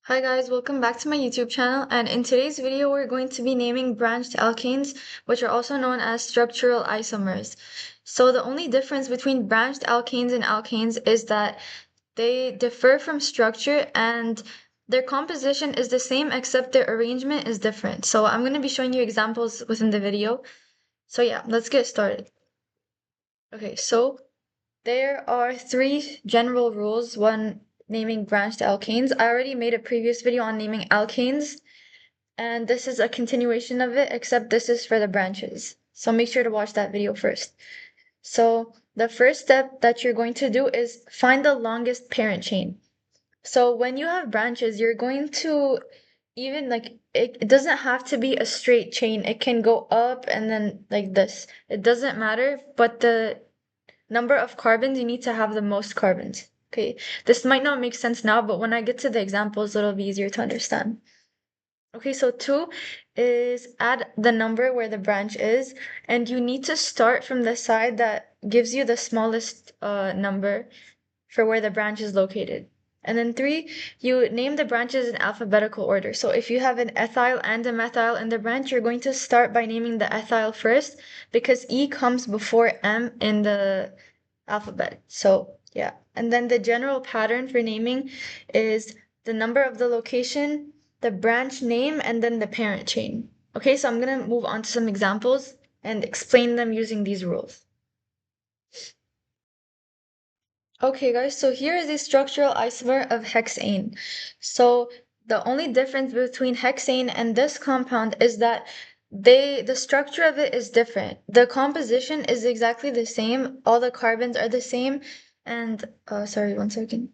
Hi guys, welcome back to my YouTube channel, and in today's video we're going to be naming branched alkanes, which are also known as structural isomers. So the only difference between branched alkanes and alkanes is that they differ from structure and their composition is the same except their arrangement is different. So I'm going to be showing you examples within the video. So yeah, let's get started. Okay, so there are three general rules when naming branched alkanes. I already made a previous video on naming alkanes, and this is a continuation of it, except this is for the branches. So make sure to watch that video first. So the first step that you're going to do is find the longest parent chain. So when you have branches, you're going to even like it doesn't have to be a straight chain. It can go up and then like this. It doesn't matter, but the number of carbons, you need to have the most carbons. Okay, this might not make sense now, but when I get to the examples, it'll be easier to understand. Okay, so 2 is add the number where the branch is, and you need to start from the side that gives you the smallest number for where the branch is located. And then 3, you name the branches in alphabetical order. So if you have an ethyl and a methyl in the branch, you're going to start by naming the ethyl first because E comes before M in the alphabet. So yeah. And then the general pattern for naming is the number of the location, the branch name, and then the parent chain. Okay, so I'm gonna move on to some examples and explain them using these rules. Okay guys, so here is a structural isomer of hexane. So the only difference between hexane and this compound is that the structure of it is different. The composition is exactly the same, all the carbons are the same, and sorry, one second.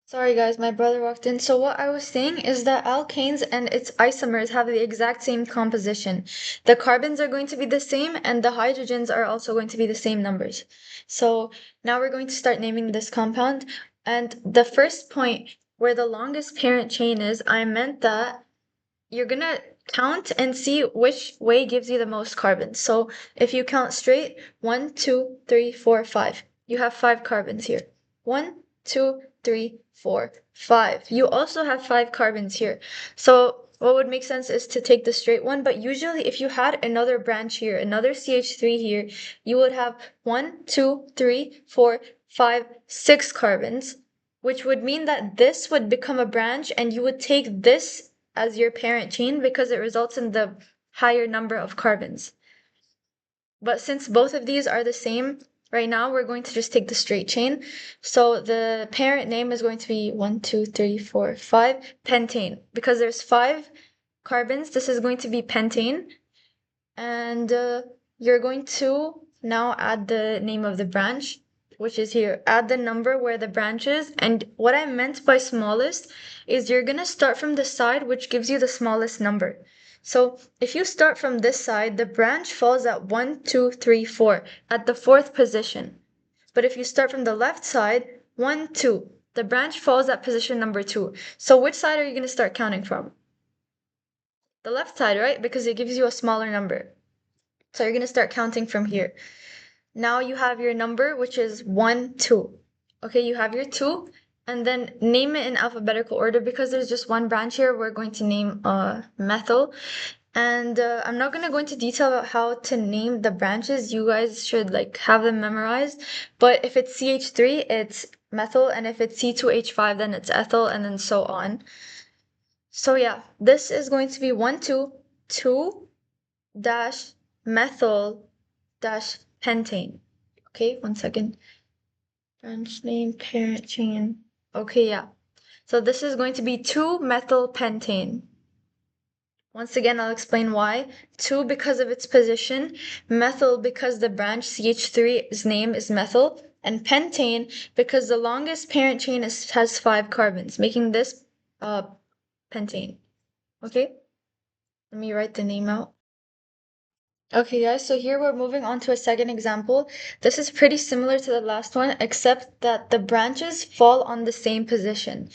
Sorry guys, my brother walked in. So what I was saying is that alkanes and its isomers have the exact same composition. The carbons are going to be the same and the hydrogens are also going to be the same numbers. So now we're going to start naming this compound. And the first point where the longest parent chain is, I meant that you're gonna count and see which way gives you the most carbons. So if you count straight, 1, 2, 3, 4, 5. You have 5 carbons here. 1, 2, 3, 4, 5. You also have 5 carbons here. So what would make sense is to take the straight one, but usually if you had another branch here, another CH3 here, you would have 1, 2, 3, 4, 5, 6 carbons, which would mean that this would become a branch and you would take this as your parent chain because it results in the higher number of carbons. But since both of these are the same, right now we're going to just take the straight chain. So the parent name is going to be 1, 2, 3, 4, 5, pentane. Because there's 5 carbons, this is going to be pentane. And you're going to now add the name of the branch, which is here. Add the number where the branch is. And what I meant by smallest is you're going to start from the side which gives you the smallest number. So if you start from this side, the branch falls at 1, 2, 3, 4, at the 4th position. But if you start from the left side, 1, 2, the branch falls at position number 2. So which side are you going to start counting from? The left side, right? Because it gives you a smaller number. So you're going to start counting from here. Now you have your number, which is 1, 2. Okay, you have your 2, and then name it in alphabetical order. Because there's just one branch here, we're going to name methyl. And I'm not going to go into detail about how to name the branches. You guys should like have them memorized. But if it's CH3, it's methyl, and if it's C2H5, then it's ethyl, and then so on. So yeah, this is going to be 1, 2, 2 dash methyl dash pentane. Okay, one second. Branch name, parent chain. Okay, yeah. So this is going to be 2-methylpentane. Once again, I'll explain why. 2 because of its position, methyl because the branch CH3's name is methyl, and pentane because the longest parent chain has 5 carbons, making this pentane. Okay? Let me write the name out. Okay guys, so here we're moving on to a second example. This is pretty similar to the last one, except that the branches fall on the same position.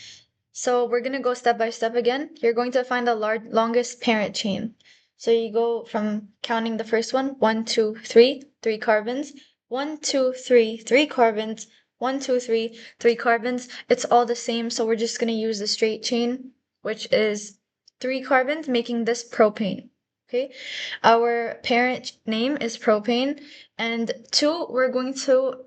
So we're going to go step by step again. You're going to find the longest parent chain. So you go from counting the first one, 1, 2, 3, 3 carbons, 1, 2, 3, 3 carbons, One, two, three, three carbons. It's all the same, so we're just going to use the straight chain, which is 3 carbons, making this propane. Okay, our parent name is propane, and 2, we're going to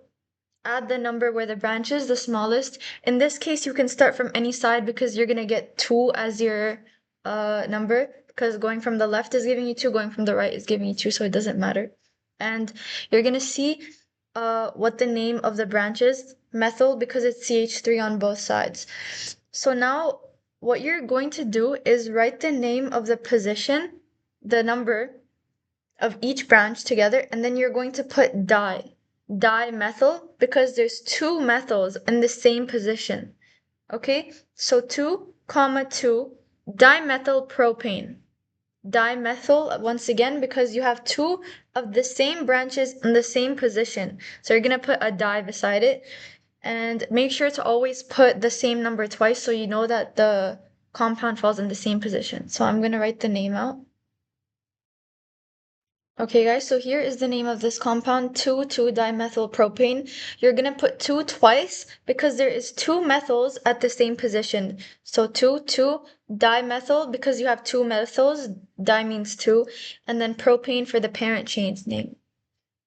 add the number where the branch is, the smallest. In this case, you can start from any side because you're gonna get 2 as your number, because going from the left is giving you 2, going from the right is giving you 2, so it doesn't matter. And you're gonna see what the name of the branch is, methyl, because it's CH3 on both sides. So now what you're going to do is write the name of the position, the number of each branch together, and then you're going to put dimethyl, because there's 2 methyls in the same position. Okay, so 2 comma 2 dimethyl propane. Dimethyl once again because you have 2 of the same branches in the same position, so you're going to put a di beside it, and make sure to always put the same number twice so you know that the compound falls in the same position. So I'm going to write the name out. Okay guys, so here is the name of this compound, 2,2-dimethylpropane. You're gonna put 2 twice because there is 2 methyls at the same position. So 2,2-dimethyl, because you have 2 methyls, di means 2, and then propane for the parent chain's name.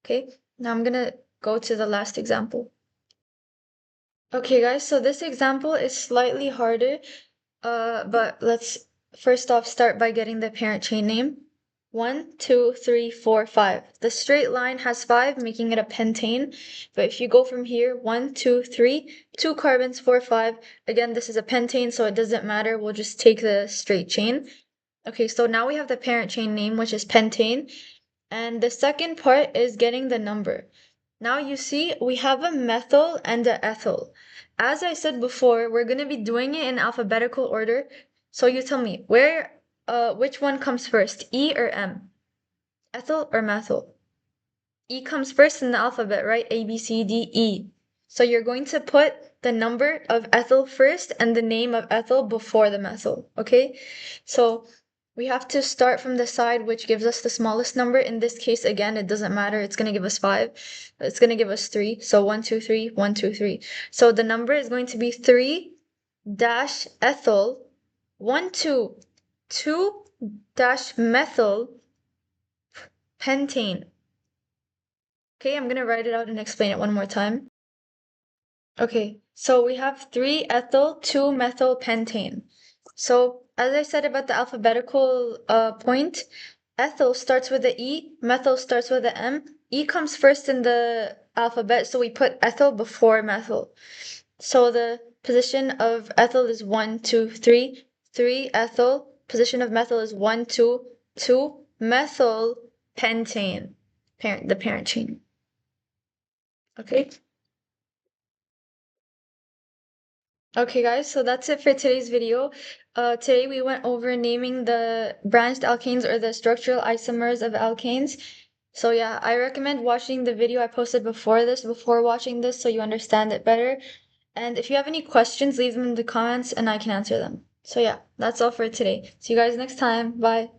Okay, now I'm gonna go to the last example. Okay guys, so this example is slightly harder, but let's first off start by getting the parent chain name. 1, 2, 3, 4, 5. The straight line has 5, making it a pentane. But if you go from here, 1, 2, 3, 2 carbons, 4, 5. Again, this is a pentane, so it doesn't matter. We'll just take the straight chain. Okay, so now we have the parent chain name, which is pentane. And the second part is getting the number. Now you see we have a methyl and a ethyl. As I said before, we're going to be doing it in alphabetical order. So you tell me, which one comes first, E or M? Ethyl or methyl? E comes first in the alphabet, right? A, B, C, D, E. So you're going to put the number of ethyl first and the name of ethyl before the methyl, okay? So we have to start from the side which gives us the smallest number. In this case, again, it doesn't matter. It's going to give us 5. It's going to give us 3. So 1, 2, 3, 1, 2, 3. So the number is going to be 3 dash ethyl 1, 2, 2 dash methyl pentane. Okay, I'm going to write it out and explain it one more time. Okay, so we have 3 ethyl 2 methyl pentane. So as I said about the alphabetical point, ethyl starts with the E, methyl starts with the M. E comes first in the alphabet, so we put ethyl before methyl. So the position of ethyl is 1, 2, 3. 3 ethyl. Position of methyl is 1, 2, 2 methyl pentane. The parent chain. Okay. Okay guys, so that's it for today's video. Today we went over naming the branched alkanes or the structural isomers of alkanes. So yeah, I recommend watching the video I posted before watching this so you understand it better. And if you have any questions, leave them in the comments and I can answer them. So yeah, that's all for today. See you guys next time. Bye.